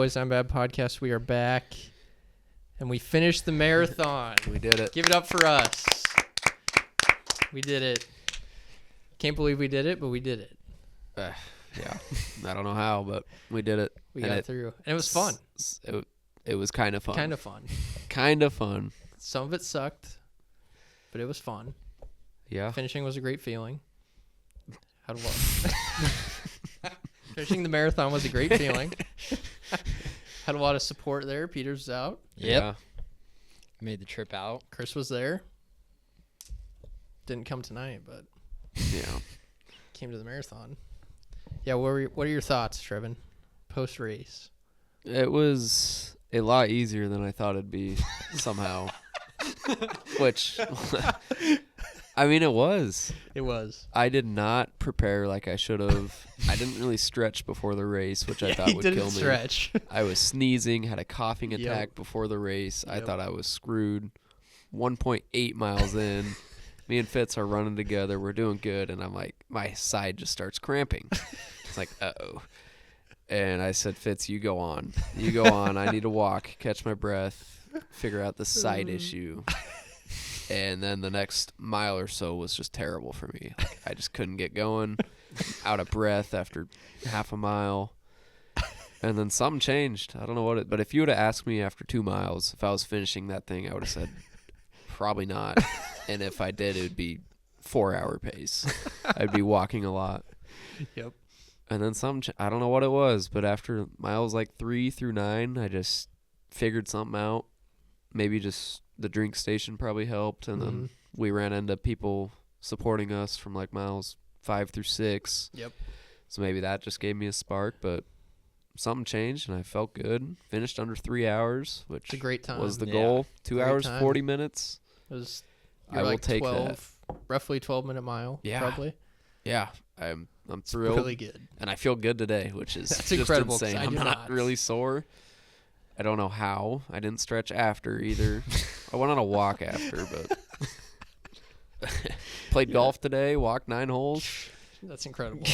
Boys I'm Bad podcast. We are back, and we finished the marathon. We did it. Give it up for us. We did it. Can't believe we did it, but we did it. Yeah. I don't know how, but we did it. We got through. And it was fun. It was kind of fun. Kind of fun. Kind of fun. Some of it sucked, but it was fun. Yeah. Finishing was a great feeling. How do I? Finishing the marathon was a great feeling. Had a lot of support there. Peter's out. Yep. Yeah. Made the trip out. Chris was there. Didn't come tonight, but Yeah. came to the marathon. Yeah, what are your thoughts, Trevin, post-race? It was a lot easier than I thought it'd be somehow. Which, I mean, it was. It was. I did not prepare like I should have. I didn't really stretch before the race, which I thought would kill me. Stretch. I was sneezing, had a coughing Yep. attack before the race. I Yep. thought I was screwed. 1.8 miles in, me and Fitz are running together. We're doing good, and I'm like, my side just starts cramping. It's like, uh-oh. And I said, Fitz, you go on. You go on. I need to walk, catch my breath, figure out the side issue. And then the next mile or so was just terrible for me. I just couldn't get going, out of breath after half a mile. And then something changed. I don't know what it, but if you would have asked me after 2 miles if I was finishing that thing, I would have said probably not. And if I did, it would be 4-hour pace. I'd be walking a lot. Yep. And then I don't know what it was, but after miles like 3 through 9, I just figured something out. Maybe just the drink station probably helped, and then we ran into people supporting us from like miles 5 through 6. Yep. So maybe that just gave me a spark, but something changed, and I felt good. Finished under 3 hours, which It's a great time. was the Yeah. goal. 2 Great hours, time. 40 minutes. It was. I will take that. Roughly 12-minute mile. Yeah. Probably. Yeah, I'm It's thrilled. really good. And I feel good today, which is That's just incredible, 'cause insane. I I'm do not not. really sore. I don't know how. I didn't stretch after either. I went on a walk after, but played golf today, walked 9 holes. That's incredible.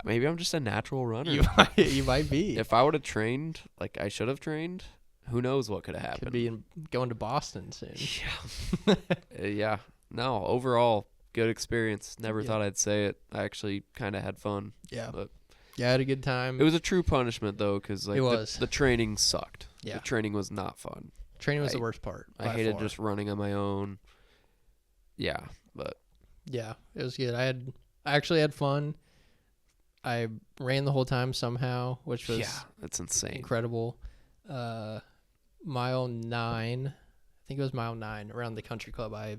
Maybe I'm just a natural runner. You might be. If I would have trained like I should have trained, who knows what could have happened. Could be going to Boston soon. Yeah. Yeah. No, overall, good experience. Never Yeah. thought I'd say it. I actually kind of had fun. Yeah. But Yeah, I had a good time. it was a true punishment, though, because like, It was. the training sucked. Yeah. The training was not fun. Training was I- the worst part. I by hated far. just running on my own. Yeah, but Yeah, it was good. I actually had fun. I ran the whole time somehow, which was that's insane. incredible. Mile 9, I think it was mile 9 around the country club. I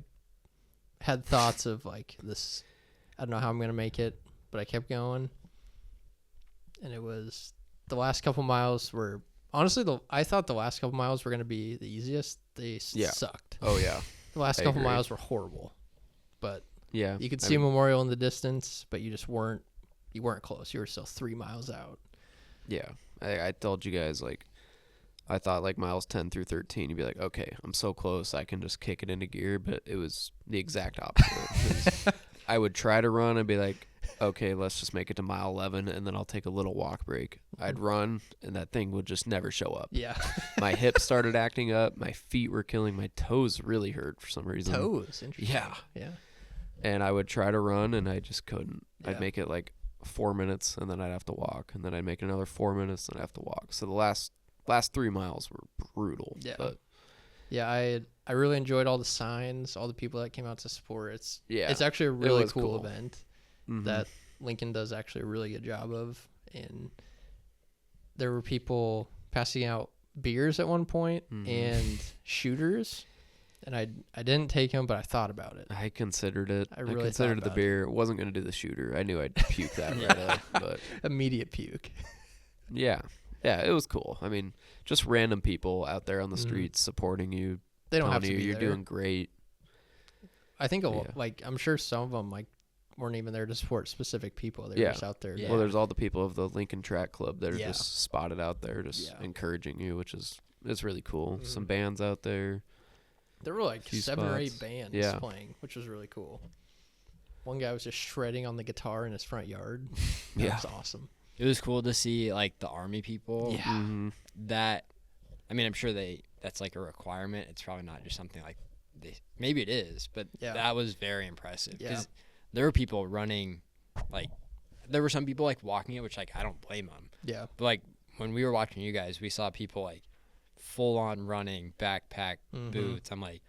had thoughts of like this. I don't know how I'm gonna make it, but I kept going, and it was the last couple miles were honestly I thought the last couple miles were gonna be the easiest. They sucked. Oh yeah, The last I couple agree. miles were horrible, but yeah. you could I see mean, Memorial in the distance, but you just weren't. You weren't close. You were still 3 miles out. Yeah, I told you guys like, I thought like miles 10 through 13, you'd be like, okay, I'm so close, I can just kick it into gear. But it was the exact opposite. 'Cause I would try to run and be like, okay, let's just make it to mile 11, and then I'll take a little walk break. I'd run, and that thing would just never show up. Yeah. My hips started acting up. My feet were killing. My toes really hurt for some reason. Toes. Interesting. Yeah. Yeah. And I would try to run, and I just couldn't. Yeah. I'd make it like 4 minits, and then I'd have to walk, and then I'd make another 4 minutes, and I'd have to walk. So the last 3 miles were brutal. Yeah. But Yeah. I really enjoyed all the signs, all the people that came out to support. It's actually a It really was cool cool. event Mhm. that Lincoln does actually a really good job of. And there were people passing out beers at one point and shooters. And I didn't take them, but I thought about it. I considered it. I really considered thought the about beer. Wasn't going to do the shooter. I knew I'd puke that right up. But Immediate puke. yeah, it was cool. I mean, just random people out there on the streets supporting you. They don't telling have to you be you're there. doing great. I think Yeah. like I'm sure some of them like weren't even there to support specific people. They were Yeah. just out there. Yeah. Well, there's all the people of the Lincoln Track Club that are Yeah. just spotted out there, just Yeah. encouraging you, which is it's really cool. Mhm. Some bands out there. There were like Few 7 or 8 spots. bands Yeah. playing, which was really cool. One guy was just shredding on the guitar in his front yard. That Yeah. was awesome. It was cool to see like the Army people. Yeah. Mm-hmm. That, I mean, I'm sure that's like a requirement. It's probably not just something like maybe it is, but Yeah. that was very impressive Yeah. because there were people running, like there were some people like walking it, which like I don't blame them. Yeah. But like when we were watching you guys, we saw people like full on running, backpack, Mhm. boots. I'm like,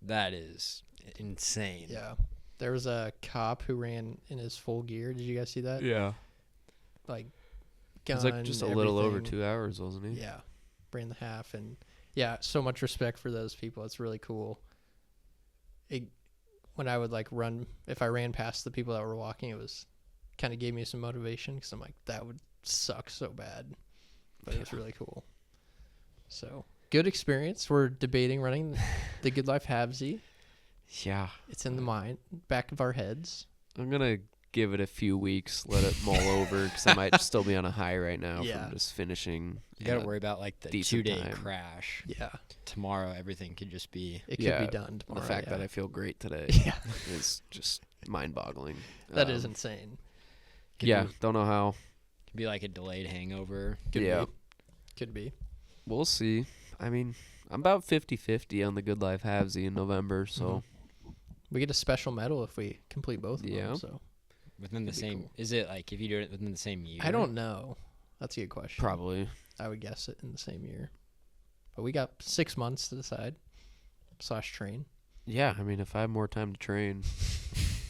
that is insane. Yeah. There was a cop who ran in his full gear. Did you guys see that? Yeah. Like, It gun, was like just a little over everything. 2 hours, wasn't he? Yeah. Ran the half. And yeah, so much respect for those people. It's really cool. When I would like run, if I ran past the people that were walking, it was kind of gave me some motivation because I'm like, that would suck so bad. But it was really cool. So good experience. We're debating running the Good Life Halvesy. Yeah. It's in the back of our heads. I'm going to give it a few weeks, let it mull over, because I might still be on a high right now Yeah. from just finishing. You got to worry about like the decent 2-day time. crash. Yeah. Tomorrow, everything could just be. It could Yeah, be done tomorrow. The fact yeah. that I feel great today Yeah. is just mind-boggling. That is insane. Could Yeah, be, don't know how. could be like a delayed hangover. Could Yeah. be. Could be. We'll see. I mean, I'm about 50-50 on the Good Life Halvesy in November, so We get a special medal if we complete both of Yeah. them. So Within the That'd be same. cool. Is it like if you do it within the same year? I don't know. That's a good question. probably. I would guess it in the same year. But we got 6 months to decide. / train. Yeah, I mean, if I have more time to train,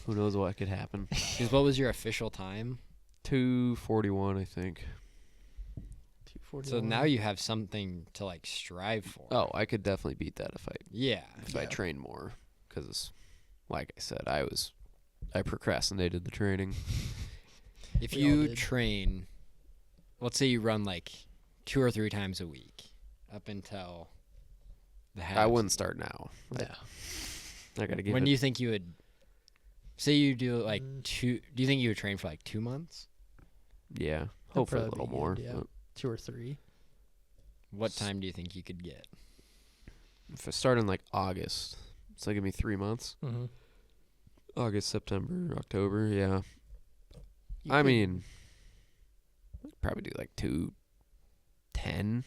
who knows what could happen. 'Cause what was your official time? 2:41, I think. 241. So now you have something to like strive for. Oh, I could definitely beat that if Yeah. I Yeah. trained more, because, like I said, I procrastinated the training. If We all you did. train, let's say you run like 2 or 3 times a week up until the half. I wouldn't start now. Yeah. I gotta give When it. do you think you would? Say you do like Mm. 2. Do you think you would train for like 2 months? Yeah, hopefully a probably little be more. good, yeah. but 2 or 3. What time do you think you could get? if I start in like August, so give me 3 months. Mm-hmm. August, September, October. Yeah, I mean, I'd probably do like 2:10,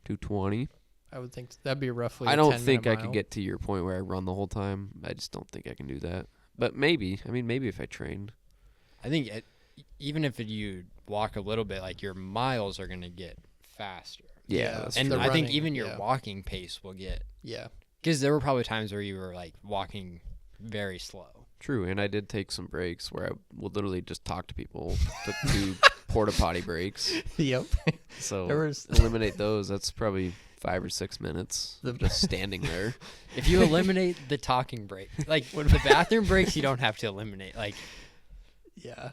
2:20. I would think that'd be roughly. I a don't 10-minute think I mile. could get to your point where I run the whole time. I just don't think I can do that. But maybe. I mean, maybe if I trained. I think even if you walk a little bit, like your miles are gonna get faster. Yeah, that's And the true. I think running, even your yeah. walking pace will get, Yeah. because there were probably times where you were like walking very slow. True, and I did take some breaks where I would literally just talk to people. Took 2 porta potty breaks. Yep. So There was eliminate those. That's probably 5 or 6 minutes The- just standing there. If you eliminate the talking break, like the bathroom breaks, you don't have to eliminate. Like Yeah.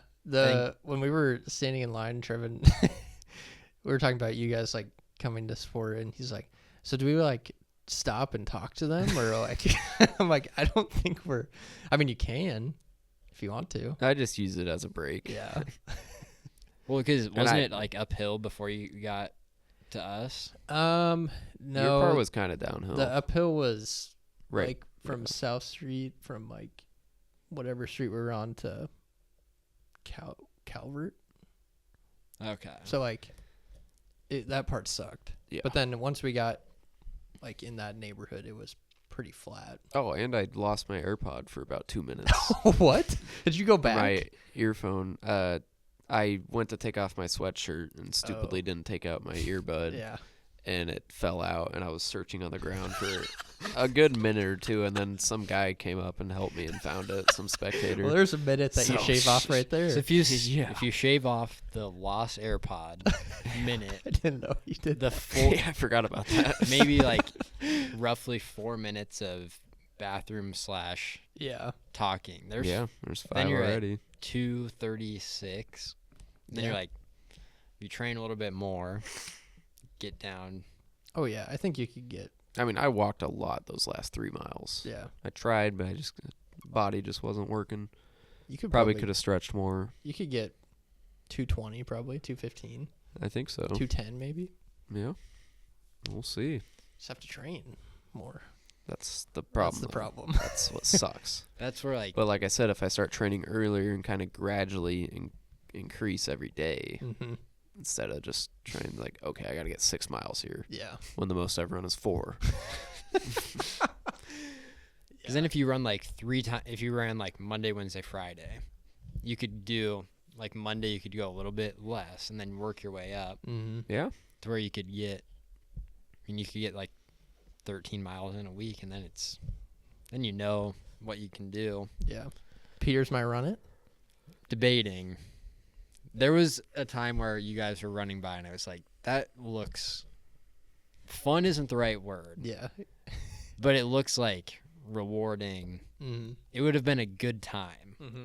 When we were standing in line, Trevin, we were talking about you guys like coming to sport, and he's like, "So do we like stop and talk to them, or like?" I'm like, "I don't think we're. I mean, you can if you want to." I just use it as a break. Yeah. well, because wasn't I- it like uphill before you got to us? No. Your part was kind of downhill. the uphill was right. like from South Street, from like whatever street we were on to Calvert. Okay. So like, that part sucked. Yeah. But then once we got like in that neighborhood, it was pretty flat. Oh, and I lost my AirPod for about 2 minutes. What? Did you go back? My earphone. I went to take off my sweatshirt and stupidly didn't take out my earbud. Yeah. And it fell out, and I was searching on the ground for a good minute or two, and then some guy came up and helped me and found it, some spectator. Well, there's a minute that you So- shave off right there. So if you Yeah. if you shave off the lost AirPod minute, I didn't know you did the that. full Yeah, I forgot about that. maybe like roughly 4 minutes of bathroom / Yeah. talking. There's Yeah, there's 5 then you're at already. 2:36. Then Yeah. you're like, you train a little bit more, get down. Oh yeah, I think you could get. I mean, I walked a lot those last 3 miles. Yeah. I tried, but body just wasn't working. You could Probably could have stretched more. You could get 220 probably, 215, I think so. 210 maybe. Yeah. We'll see. Just have to train more. That's the problem. That's the though. problem. That's what sucks. That's where like But like I said, if I start training earlier and kind of gradually increase every day Mm-hmm. instead of just trying like, okay, I got to get 6 miles here Yeah. when the most I've run is 4. Because then if you run like 3 times, if you ran like Monday, Wednesday, Friday, you could do like Monday, you could go a little bit less and then work your way up Mm-hmm. Yeah. to where you could get, you could get like 13 miles in a week, and then you know what you can do. Yeah. Peters might run it. Debating. There was a time where you guys were running by, and I was like, that looks fun isn't the right word, Yeah. but it looks like rewarding. Mm-hmm. It would have been a good time. Mm-hmm.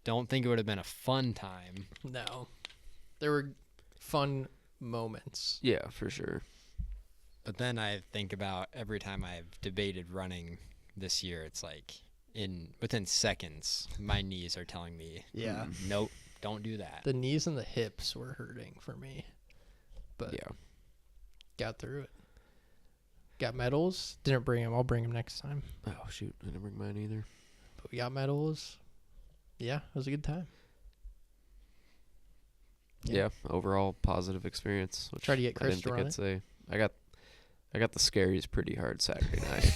Don't think it would have been a fun time. No. There were fun moments. Yeah, for sure. But then I think about every time I've debated running this year, it's like within seconds, my knees are telling me, Yeah. nope, don't do that. The knees and the hips were hurting for me. But Yeah. got through it. Got medals. Didn't bring them. I'll bring them next time. Oh, shoot. I didn't bring mine either. But we got medals. Yeah, it was a good time. Yeah. Overall positive experience. Which Try to get I Chris didn't to think run I'd it. say. I got the scaries pretty hard Saturday night.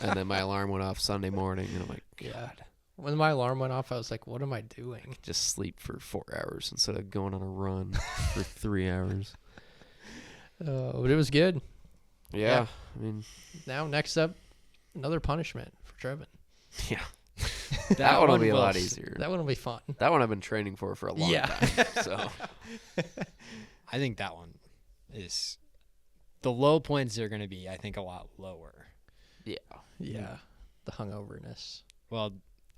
And then my alarm went off Sunday morning, and I'm like, Yeah. God, When my alarm went off, I was like, what am I doing? just sleep for 4 hours instead of going on a run for 3 hours. But it was good. Yeah. I mean, Now, next up, another punishment for Trevin. yeah. That one will be a lot will- easier. That one will be fun. That one I've been training for a long Yeah. time. So, I think that one is the low points are going to be, I think, a lot lower. yeah. Yeah. The hungoverness. Well,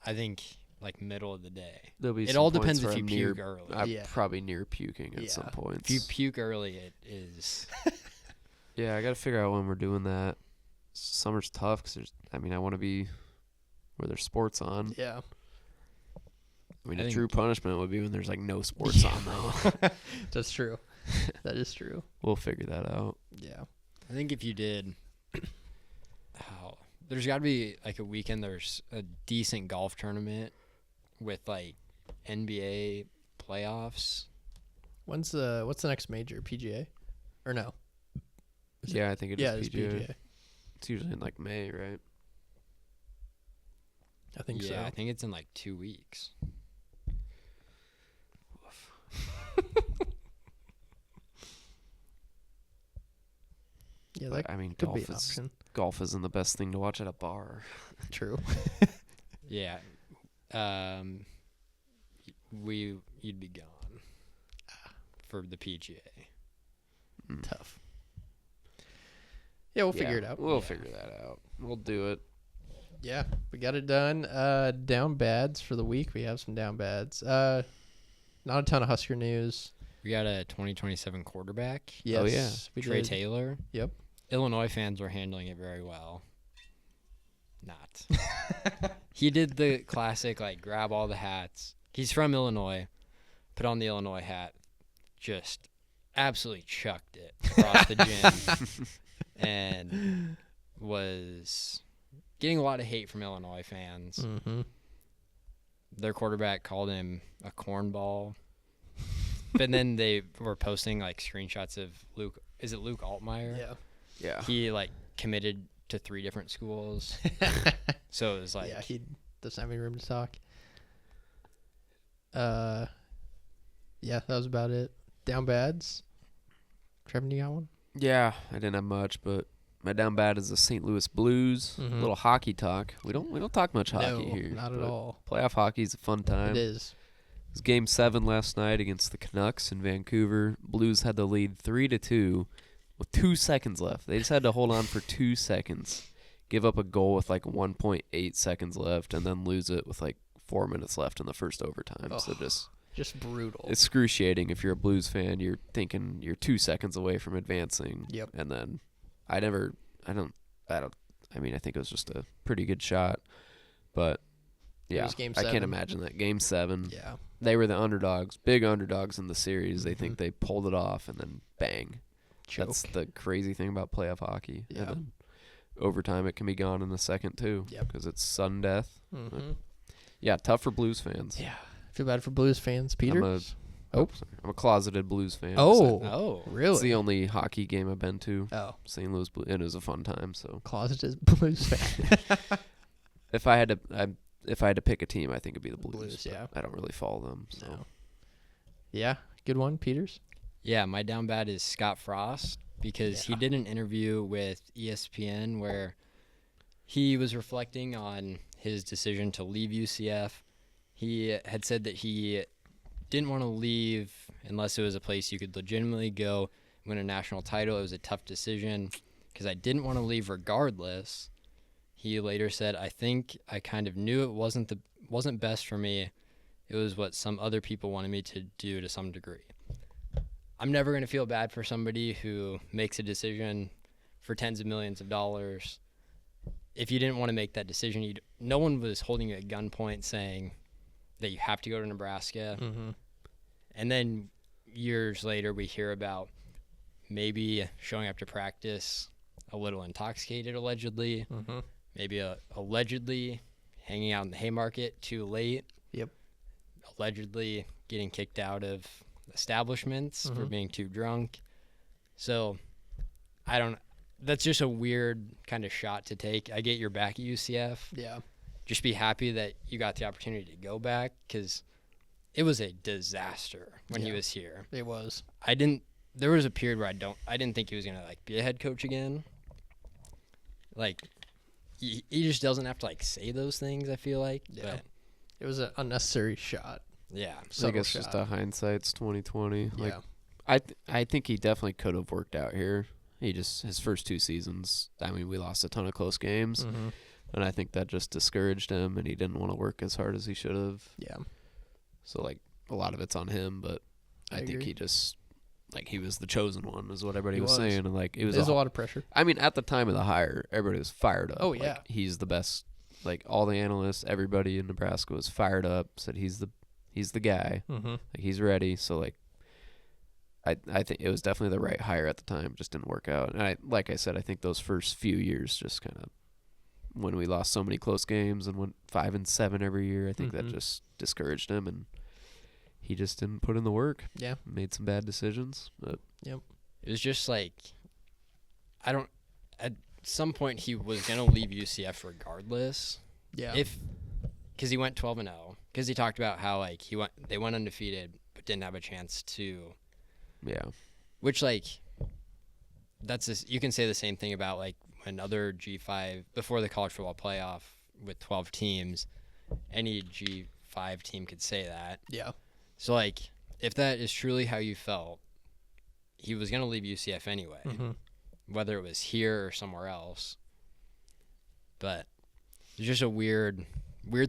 I think like middle of the day. There'll be It some all points depends where if you I'm puke near, early. I'm Yeah. probably near puking at some Yeah. points. If you puke early, it is. Yeah, I got to figure out when we're doing that. Summer's tough because I want to be where there's sports on. Yeah. I mean, I a think- true punishment would be when there's like no sports on though. That's true. That is true. We'll figure that out. Yeah. I think if you did, there's got to be like a weekend. There's a decent golf tournament with like NBA playoffs. What's the next major? PGA? Or no? Is it- Yeah, I think it is Yeah, it's PGA. PGA. It's usually in like May, right? I think Yeah, I so. think it's in like 2 weeks. Yeah, that But, I mean, could be an option. golf isn't the best thing to watch at a bar. True. Yeah. You'd be gone for the PGA. Tough. Yeah, we'll figure it out. We'll Yeah. figure that out. We'll do it. Yeah, we got it done. Down bads for the week. We have some down bads. Not a ton of Husker news. We got a 2027 quarterback, Yes, Oh, yeah. we Trey did. Taylor. Yep. Illinois fans were handling it very well. Not. He did the classic, like, grab all the hats. He's from Illinois. Put on the Illinois hat. Just absolutely chucked it across the gym. And was getting a lot of hate from Illinois fans. Mm-hmm. Their quarterback called him a cornball. But then they were posting, like, screenshots of Luke. Is it Luke Altmaier? Yeah. Yeah. He like committed to 3 different schools, so it was like, Yeah, he doesn't have any room to talk. Yeah, that was about it. Down bads. Trevin, you got one? Yeah, I didn't have much, but my down bad is the St. Louis Blues. Mhm. Little hockey talk. We don't talk much hockey No, here. not at but all. Playoff hockey is a fun time. It is. It was Game 7 last night against the Canucks in Vancouver. Blues had the lead 3-2 with 2 seconds left. They just had to hold on for 2 seconds, give up a goal with like 1.8 seconds left, and then lose it with like 4 minutes left in the first overtime. So Ugh. Just brutal. excruciating. If you're a Blues fan, you're thinking you're 2 seconds away from advancing. Yep. And then I think it was just a pretty good shot. But yeah, was Game I can't 7. imagine that. Game 7. Yeah. They were the underdogs, big underdogs in the series. They Mhm. think they pulled it off, and then bang. Choke. That's the crazy thing about playoff hockey. Yeah. And then overtime, it can be gone in a second, too. Yep. Because it's sudden death. Mm-hmm. Yeah, tough for Blues fans. Yeah. Feel bad for Blues fans. Peters? Oh. Sorry. I'm a closeted Blues fan. Oh, Oh. really? It's the only hockey game I've been to. Oh, St. Louis Blues, and it was a fun time. So closeted Blues fan. if I had to pick a team, I think it'd be the Blues. Blues, but yeah. I don't really follow them. So No. Yeah, good one, Peters. Yeah, my down bad is Scott Frost because he Yeah. did an interview with ESPN where he was reflecting on his decision to leave UCF. He had said that he didn't want to leave unless it was a place you could legitimately go win a national title. It was a tough decision because I didn't want to leave regardless. He later said, "I think I kind of knew it wasn't best for me. It was what some other people wanted me to do to some degree." I'm never going to feel bad for somebody who makes a decision for tens of millions of dollars. If you didn't want to make that decision, no one was holding you at gunpoint saying that you have to go to Nebraska. Mm-hmm. And then years later, we hear about maybe showing up to practice a little intoxicated, allegedly. Mm-hmm. Maybe allegedly hanging out in the Haymarket too late. Yep. Allegedly getting kicked out of establishments for being too drunk. So that's just a weird kind of shot to take. I get you're back at UCF. Yeah. Just be happy that you got the opportunity to go back because it was a disaster when he was here. It was. There was a period where I didn't think he was going to be a head coach again. He just doesn't have to say those things, I feel like. Yeah. But It was an unnecessary shot. yeah. I guess just a hindsight's 2020. Yeah. I think he definitely could have worked out here. His first 2 seasons, I mean, we lost a ton of close games, Mm-hmm. and I think that just discouraged him, and he didn't want to work as hard as he should have. Yeah. So, a lot of it's on him, but I think agree. he just, he was the chosen one, is what everybody He was was. saying, and, it was There's a lot of pressure. I mean, at the time of the hire, everybody was fired up. Oh, yeah. He's the best. All the analysts, everybody in Nebraska was fired up, said he's the guy. Mm-hmm. He's ready. So, I think it was definitely the right hire at the time. Just didn't work out. And like I said, I think those first few years just kind of when we lost so many close games and went 5-7 every year, I think that just discouraged him, and he just didn't put in the work. Yeah. Made some bad decisions. But It was just at some point he was going to leave UCF regardless. Yeah. Because he went 12-0. Because he talked about how they went undefeated but didn't have a chance to. yeah, Which you can say the same thing about another G5 before the college football playoff with 12 teams. Any G5 team could say that. Yeah. So if that is truly how you felt, he was going to leave UCF anyway, whether it was here or somewhere else. But it's just a weird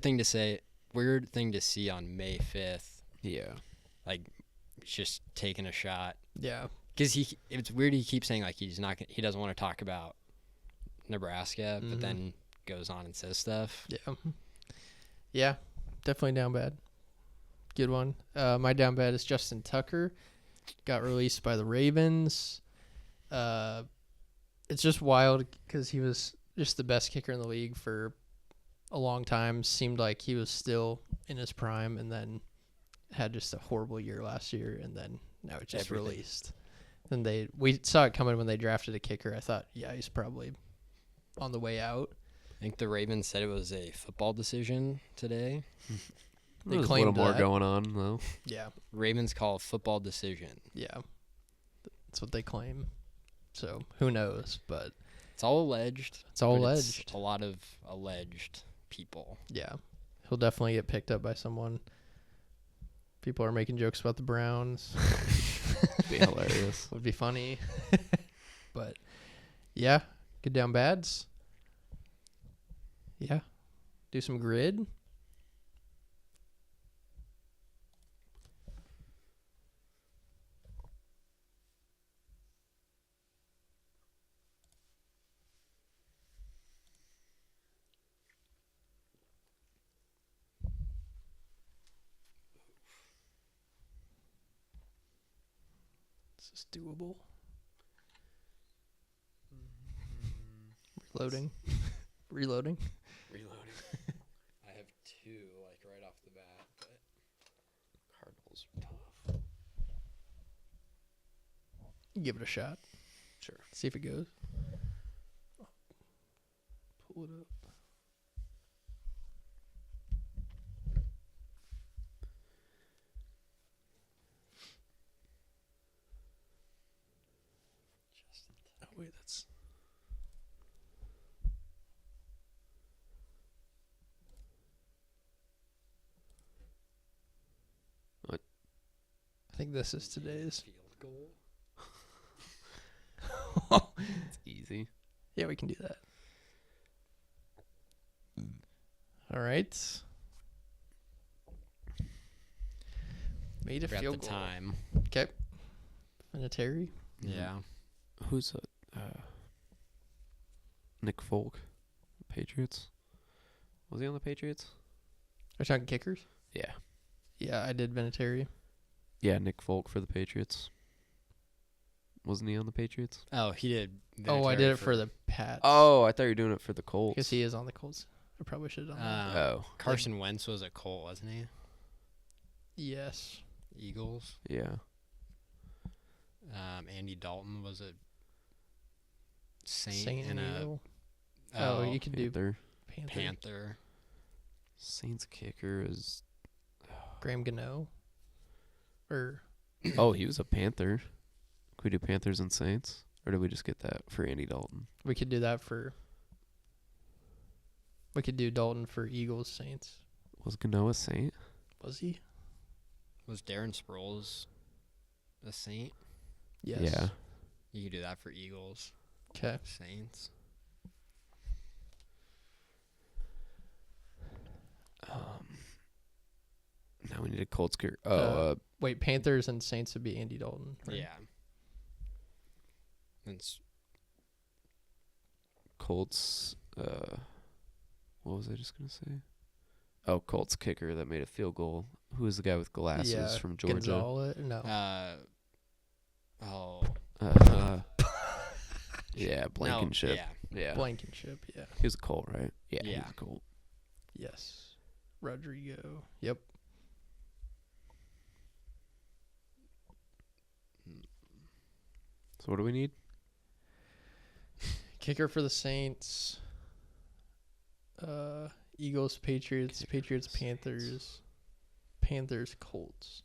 thing to say, weird thing to see on May 5th. yeah. Just taking a shot. Yeah. Because it's weird he keeps saying he doesn't want to talk about Nebraska, but then goes on and says stuff. Yeah. Yeah. Definitely down bad. Good one. My down bad is Justin Tucker. Got released by the Ravens. It's just wild because he was just the best kicker in the league for a long time. Seemed like he was still in his prime, and then had just a horrible year last year, and then now it's just released. And we saw it coming when they drafted a kicker. I thought, yeah, he's probably on the way out. I think the Ravens said it was a football decision today. They There's a claimed little more that. going on though. Yeah. Ravens call a football decision. Yeah. That's what they claim. So who knows? But It's all alleged. it's all but alleged. It's a lot of alleged people. Yeah. He'll definitely get picked up by someone. People are making jokes about the Browns. Be hilarious. Would be funny. But yeah, good down bads. Yeah. Do some grid. This is doable. Reloading. Reloading. Reloading. I have two, right off the bat, but Cardinals are tough. Give it a shot. Sure. See if it goes. Pull it up. Oh, wait, that's. What? I think this is today's. Field goal. It's easy. Yeah, we can do that. All right. Made a Forgot field the goal. time. Okay. Vinatieri. Yeah. Who's Nick Folk, Patriots? Was he on the Patriots? Are you talking kickers? Yeah. Yeah, I did Vinatieri. Yeah, Nick Folk for the Patriots. Wasn't he on the Patriots? Oh, he did. Oh, I Vinatieri did it for the Pats. Oh, I thought you were doing it for the Colts. Because he is on the Colts. I probably should have done that. Oh. Carson Wentz was a Colt, wasn't he? Yes. Eagles. Yeah. Andy Dalton was a Saint, Saint and a Eagle. Oh, you could do Panther. Panther. Saints kicker is. Graham Gano. Or Oh, he was a Panther. Could we do Panthers and Saints? Or did we just get that for Andy Dalton? we could do that for. We could do Dalton for Eagles Saints. Was Gano a Saint? Was he? Was Darren Sproles a Saint? Yes. Yeah. You could do that for Eagles. Okay. Saints. Now we need a Colts kicker. Wait, Panthers and Saints would be Andy Dalton. Right? Yeah. It's Colts. What was I just gonna say? Oh, Colts kicker that made a field goal. Who is the guy with glasses Yeah, from Georgia? Gonzalez? No. Yeah, Blankenship. No, Yeah. Blankenship, yeah. He was a Colt, right? Yeah, he Yeah. was a Colt. Yes. Rodrigo. Yep. So what do we need? Kicker for the Saints. Eagles, Patriots, Kicker Patriots, for the Panthers. Panthers, Colts.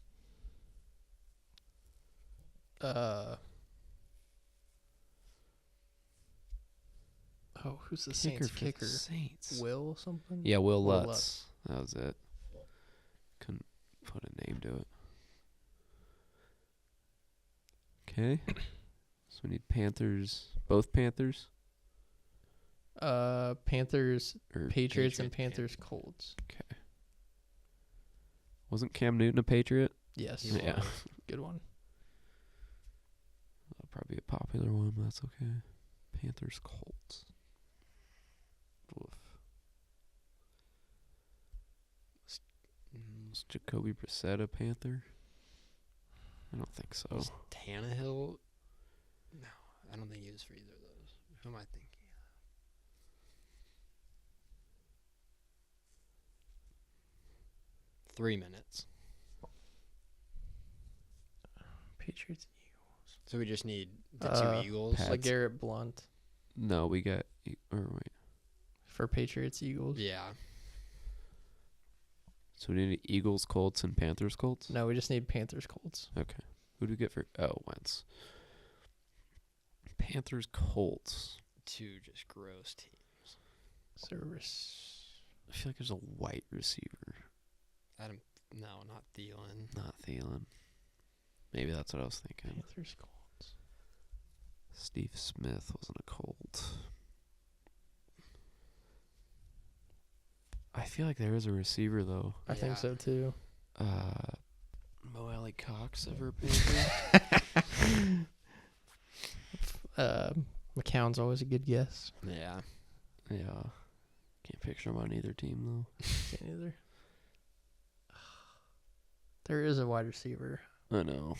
Who's the Saints for kicker? the Saints. Will something? Yeah, Will Will Lutz. That was it. Couldn't put a name to it. Okay. So we need Panthers. Both Panthers? Panthers, Or Patriots, and Patriots, Panthers, Colts. Okay. Wasn't Cam Newton a Patriot? Yes. He Yeah. was. Good one. That'll probably be a popular one, but that's okay. Panthers, Colts. Woof. Was Jacoby Brissett a Panther? I don't think so. Was Tannehill? No, I don't think he was for either of those. Who am I thinking? 3 minutes. Patriots, So we just need the Uh, two Eagles. Pats. LeGarrette Blunt No, we got. Or wait. for Patriots, Eagles. Yeah. So we need Eagles, Colts, and Panthers, Colts? No, we just need Panthers, Colts. Okay. Who do we get for. Oh, Wentz. Panthers, Colts. Two just gross teams. Service. I feel like there's a white receiver. No, not Thielen. Not Thielen. Maybe that's what I was thinking. Panthers, Colts. Steve Smith wasn't a Colt. I feel like there is a receiver, though. I think Yeah. so too. Mo Alley Cox ever Panther? McCown's always a good guess. Yeah. Yeah. Can't picture him on either team, though. Can't either. There is a wide receiver. I know.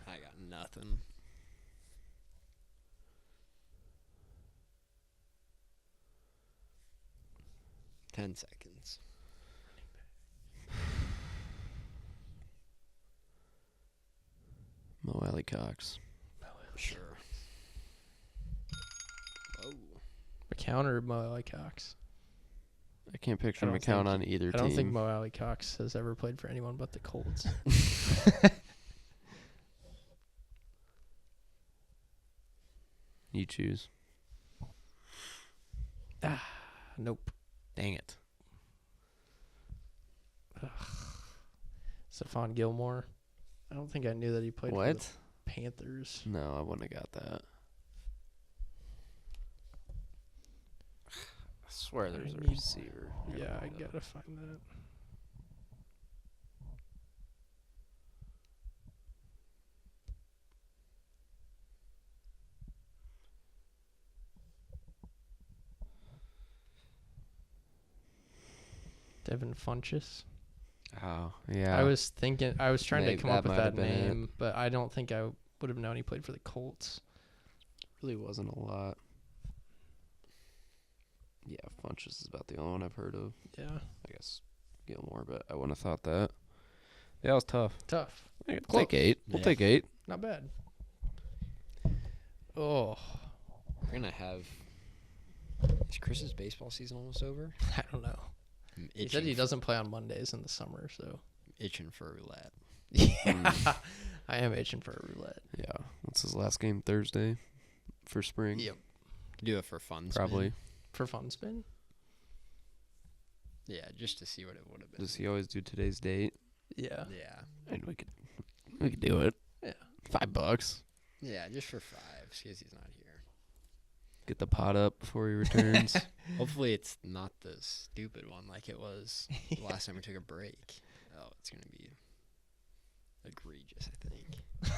I got nothing. Ten seconds. Mo Alley Cox. Sure. Oh. McCown or Mo Alley Cox? I can't picture I don't McCown think- on either I team. don't think Mo Alley Cox has ever played for anyone but the Colts. You choose. Nope. Dang it. Stephon Gilmore. I don't think I knew that he played for What? the Panthers. No, I wouldn't have got that. I swear there's a need- receiver. Yeah, I gotta find that. Devin Funchess. Oh, yeah. I was trying Maybe to come up that with might that have been it. name, but I don't think I would have known he played for the Colts. Really wasn't a lot. Yeah, Funchess is about the only one I've heard of. Yeah. I guess Gilmore, but I wouldn't have thought that. Yeah, it was tough. Tough. We'll Close. take 8. We'll Yeah. take 8. Not bad. Oh, We're gonna have. Is Chris's baseball season almost over? I don't know. I'm He said he itching doesn't play on Mondays in the summer, so. itching for roulette. Yeah. I am itching for a roulette. Yeah. What's his last game? Thursday for spring? Yep. Do it for fun. Probably. For fun spin? Yeah, just to see what it would have been. Does he always do today's date? Yeah. Yeah. And we could do it. Yeah. $5. Yeah, just for 5, because he's not here. Get the pot up before he returns. Hopefully it's not the stupid one like it was the last time we took a break. Oh, it's going to be egregious, I think.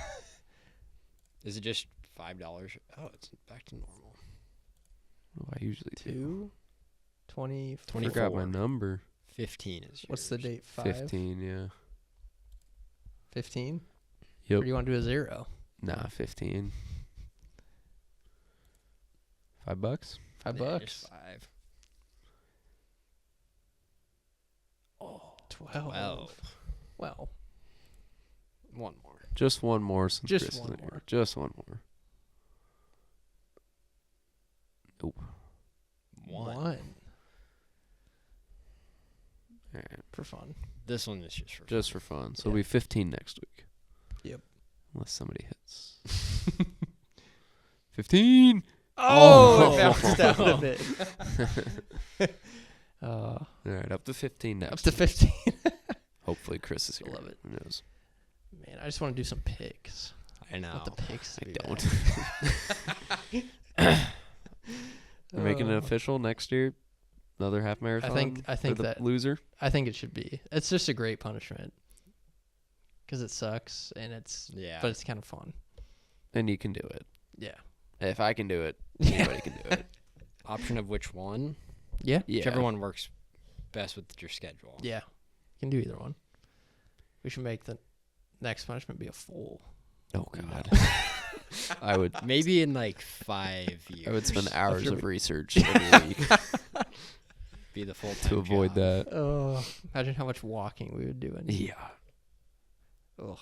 Is it just $5? Oh, it's back to normal. Oh, I usually do. 20. I forgot my number. 15 is yours. What's the date? 5? 15, yeah. 15? Yep. Or do you want to do a 0? Nah, 15. $5? $5 Yeah, bucks. just 5. Oh, 12. 12. Well, One more. Just one more since Just Chris one isn't here. more. Just one more. Nope. One. All right. for fun. This one is just for Just for fun. So Yeah. it'll be 15 next week. Yep. Unless somebody hits. 15! Oh, Oh. it bounced out a bit. All right, up to 15 next Up to week. 15. Hopefully Chris is here. Love it. Who knows? Man, I just want to do some picks. I know. Want the picks to I be don't. back. We're making it Uh, official next year. Another half marathon. I for think the that- loser. I think it should be. It's just a great punishment. Because it sucks, and Yeah. but it's kind of fun. And you can do it. Yeah. If I can do it, anybody can do it. Option of which one? Yeah. Yeah. Whichever one works best with your schedule. Yeah. You can do either one. We should make the next punishment be a full. Oh God. I would. Maybe in like 5 years. I would spend hours After of research every week Be the full to avoid that. Oh, imagine how much walking we would do. Yeah. Oh,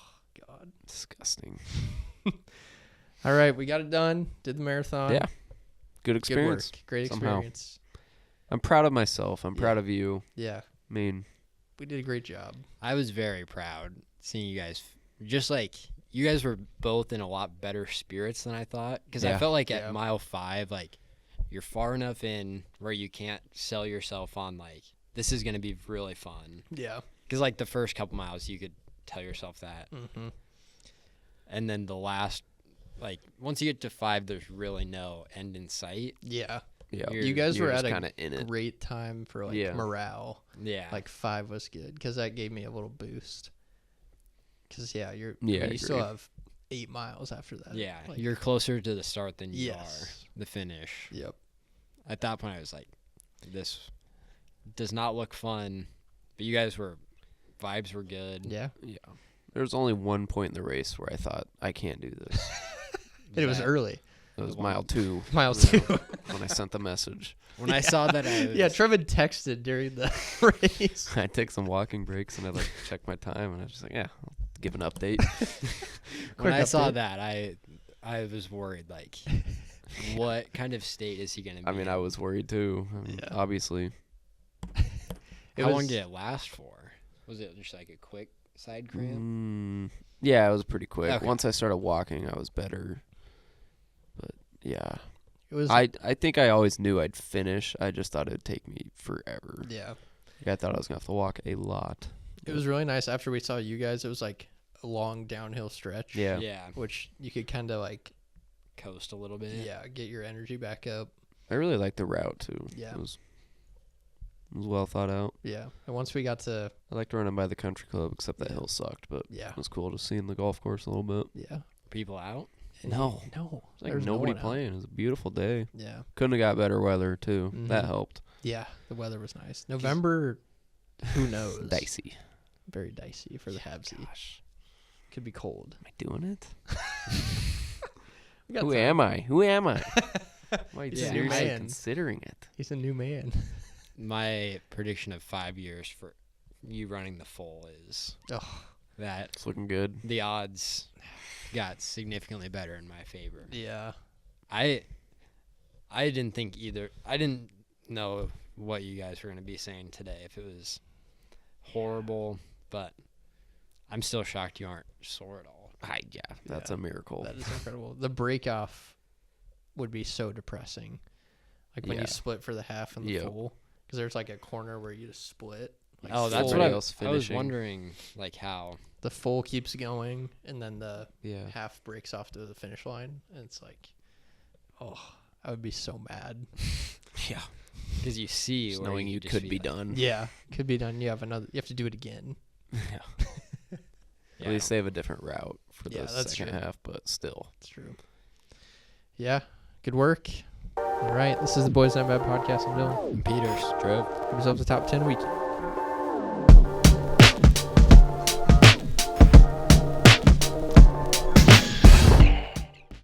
God. Disgusting. All right, we got it done. Did the marathon. Yeah. Good Good experience. work. Great somehow. experience. I'm proud of myself. I'm Yeah. proud of you. Yeah. I mean, We did a great job. I was very proud seeing you guys. Just like you guys were both in a lot better spirits than I thought. Because I Yeah. felt like Yeah. at mile 5, like you're far enough in where you can't sell yourself on like this is going to be really fun. Yeah. Because like the first couple miles, you could tell yourself that. Mm-hmm. And then the last, like once you get to 5, there's really no end in sight. Yeah. yeah. You're- You guys You're were just at kind of in a it. great time for like Yeah. morale. Yeah. Like 5 was good because that gave me a little boost. Because you I still agree. have 8 miles after that. yeah. Like, You're closer to the start than you Yes. are the finish. Yep. At that point, I was like, this does not look fun. But you guys vibes were good. Yeah. Yeah. There was only one point in the race where I thought, I can't do this. And it was That- early. It was One. mile 2 Mile 2. when I sent the message. When I saw that, I was, Yeah, Trevin texted during the race. I take some walking breaks and I like check my time and I was just like, yeah, I'll give an update. When Quick I saw update. that, I was worried. Like, what kind of state is he gonna be? I mean, I in? was worried too. I mean, Yeah. obviously. How long did it last for? Was it just like a quick side cramp? Yeah, it was pretty quick. Okay. Once I started walking, I was better. But yeah, It was. I think I always knew I'd finish. I just thought it would take me forever. Yeah. I thought I was gonna have to walk a lot. It was really nice after we saw you guys. It was like a long downhill stretch. Yeah. Yeah, Which you could kind of like, coast a little bit. yeah, get your energy back up. I really liked the route too. Yeah. It was well thought out. Yeah. And once we got to, I liked running by the country club, except that Yeah. hill sucked, but yeah, it was cool to see in the golf course a little bit. yeah. People out. And No. no. It's like There's no nobody one out. playing. It was a beautiful day. Yeah. Couldn't have got better weather too. That Mhm. helped. Yeah. The weather was nice. November, who knows? Dicey. Very dicey for the Habsy. Gosh, Could be cold. am I doing it? We got Who time. am I? Who am I? Why are you He's a new seriously man. considering it? He's a new man. My prediction of 5 years for you running the full is Oh, that It's looking good. the odds got significantly better in my favor. yeah. I didn't think either. I didn't know what you guys were going to be saying today, if it was horrible, but I'm still shocked you aren't sore at all. Yeah, that's Yeah. a miracle. That is incredible. The break off would be so depressing. Like when Yeah. you split for the half and the Yep. full. Because there's like a corner where you just split. Like Oh, that's full. what Somebody else I was finishing. wondering, like how. The full keeps going and then the Yeah. half breaks off to the finish line. And it's like, oh, I would be so mad. Yeah. Because you see, Just where knowing you just could feel be like- done. Yeah. Could be done. You have to do it again. Yeah. Yeah, At least they have a different route for Yeah, the that's second true. half, but still. It's true. Yeah. Good work. All right. This is the Boys Not Bad podcast. I'm Dylan. Peters drove. Give yourselves a top 10 week.